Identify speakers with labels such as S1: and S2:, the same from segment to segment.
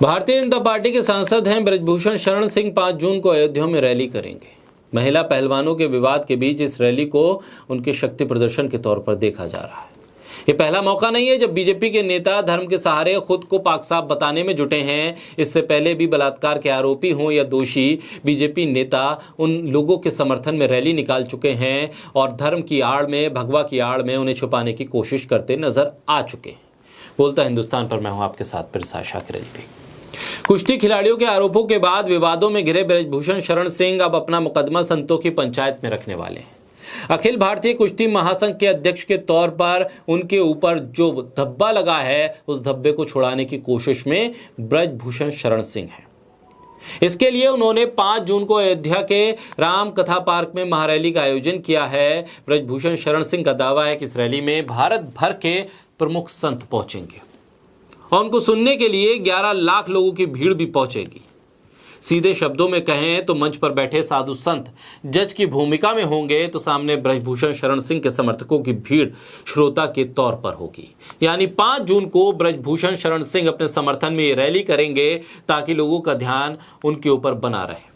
S1: Bharatiya Janata party के सांसद हैं ब्रजभूषण शरण सिंह 5 जून को अयोध्या में रैली करेंगे। महिला पहलवानों के विवाद के बीच इस रैली को उनके शक्ति प्रदर्शन के तौर पर देखा जा रहा है। ये पहला मौका नहीं है जब बीजेपी के नेता धर्म के सहारे खुद को पाक साफ बताने में जुटे हैं। इससे पहले भी बलात्कार के आरोपी हों या दोषी, बीजेपी नेता उन लोगों के समर्थन में रैली निकाल चुके हैं और धर्म की आड़ में, भगवा की आड़ में उन्हें छुपाने की कोशिश करते नजर आ चुके हैं। बोलता हिंदुस्तान पर मैं हूं आपके साथ पिरसा शाकिर अली। कुश्ती खिलाड़ियों के आरोपों के बाद विवादों में घिरे ब्रजभूषण शरण सिंह अब अपना मुकदमा संतों की पंचायत में रखने वाले हैं। अखिल भारतीय कुश्ती महासंघ के अध्यक्ष के तौर पर उनके ऊपर जो धब्बा लगा है, उस धब्बे को छुड़ाने की कोशिश में ब्रजभूषण शरण सिंह है। इसके लिए उन्होंने 5 जून को अयोध्या के राम कथा पार्क में महारैली का आयोजन किया है। ब्रजभूषण शरण सिंह का दावा है कि इस रैली में भारत भर के प्रमुख संत पहुंचेंगे और उनको सुनने के लिए 11 लाख लोगों की भीड़ भी पहुंचेगी। सीधे शब्दों में कहें तो मंच पर बैठे साधु संत जज की भूमिका में होंगे तो सामने ब्रजभूषण शरण सिंह के समर्थकों की भीड़ श्रोता के तौर पर होगी। यानी 5 जून को ब्रजभूषण शरण सिंह अपने समर्थन में ये रैली करेंगे ताकि लोगों का ध्यान उनके ऊपर बना रहे।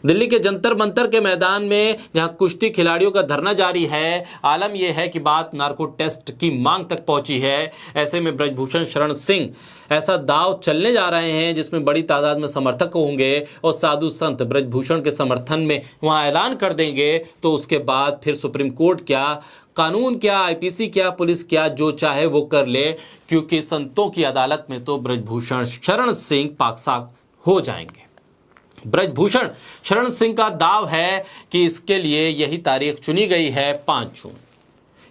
S1: दिल्ली के जंतर मंतर के मैदान में जहां कुश्ती खिलाड़ियों का धरना जारी है, आलम यह है कि बात नार्को टेस्ट की मांग तक पहुंची है। ऐसे में ब्रजभूषण शरण सिंह ऐसा दांव चलने जा रहे हैं जिसमें बड़ी तादाद में समर्थक होंगे और साधु संत ब्रजभूषण के समर्थन में वहां ऐलान कर देंगे तो उसके बाद फिर सुप्रीम कोर्ट क्या, कानून क्या, आईपीसी क्या, पुलिस क्या, जो चाहे वो कर ले, क्योंकि संतों की अदालत में तो ब्रजभूषण शरण सिंह पाक साफ हो जाएंगे। ब्रजभूषण शरण सिंह का दाव है कि इसके लिए यही तारीख चुनी गई है 5 जून।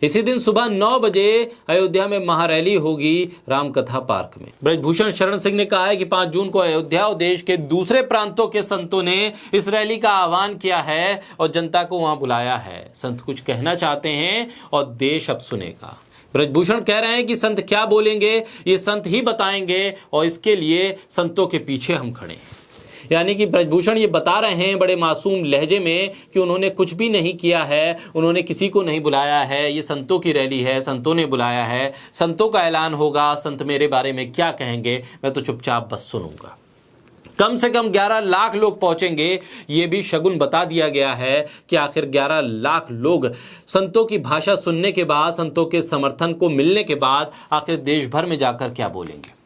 S1: इसी दिन सुबह 9 बजे अयोध्या में महारैली होगी रामकथा पार्क में। ब्रजभूषण शरण सिंह ने कहा है कि 5 जून को अयोध्या और देश के दूसरे प्रांतों के संतों ने इस रैली का आह्वान किया है और जनता को वहां बुलाया है। संत कुछ कहना चाहते हैं और देश अब सुनेगा। ब्रजभूषण कह रहे हैं कि संत क्या बोलेंगे ये संत ही बताएंगे और इसके लिए संतों के पीछे हम खड़े हैं। यानी कि ब्रजभूषण ये बता रहे हैं बड़े मासूम लहजे में कि उन्होंने कुछ भी नहीं किया है, उन्होंने किसी को नहीं बुलाया है, ये संतों की रैली है, संतों ने बुलाया है, संतों का ऐलान होगा, संत मेरे बारे में क्या कहेंगे, मैं तो चुपचाप बस सुनूंगा। कम से कम 11 लाख लोग पहुंचेंगे, ये भी शगुन बता दिया गया है कि आखिर 11 लाख लोग संतों की भाषा सुनने के बाद, संतों के समर्थन को मिलने के बाद आखिर देश भर में जाकर क्या बोलेंगे।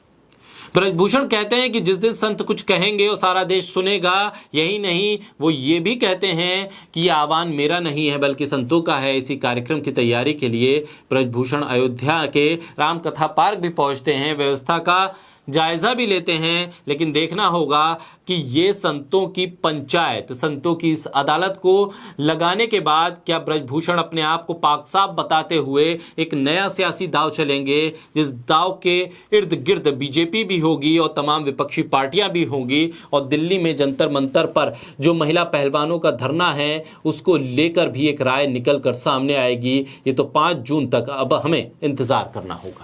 S1: ब्रजभूषण कहते हैं कि जिस दिन संत कुछ कहेंगे वो सारा देश सुनेगा। यही नहीं, वो ये भी कहते हैं कि ये आह्वान मेरा नहीं है बल्कि संतों का है। इसी कार्यक्रम की तैयारी के लिए ब्रजभूषण अयोध्या के रामकथा पार्क भी पहुंचते हैं, व्यवस्था का जायजा भी लेते हैं। लेकिन देखना होगा कि ये संतों की पंचायत, संतों की इस अदालत को लगाने के बाद क्या ब्रजभूषण अपने आप को पाक साफ बताते हुए एक नया सियासी दाव चलेंगे, जिस दाव के इर्द गिर्द बीजेपी भी होगी और तमाम विपक्षी पार्टियां भी होंगी और दिल्ली में जंतर मंतर पर जो महिला पहलवानों का धरना है उसको लेकर भी एक राय निकल कर सामने आएगी। ये तो 5 जून तक अब हमें इंतजार करना होगा।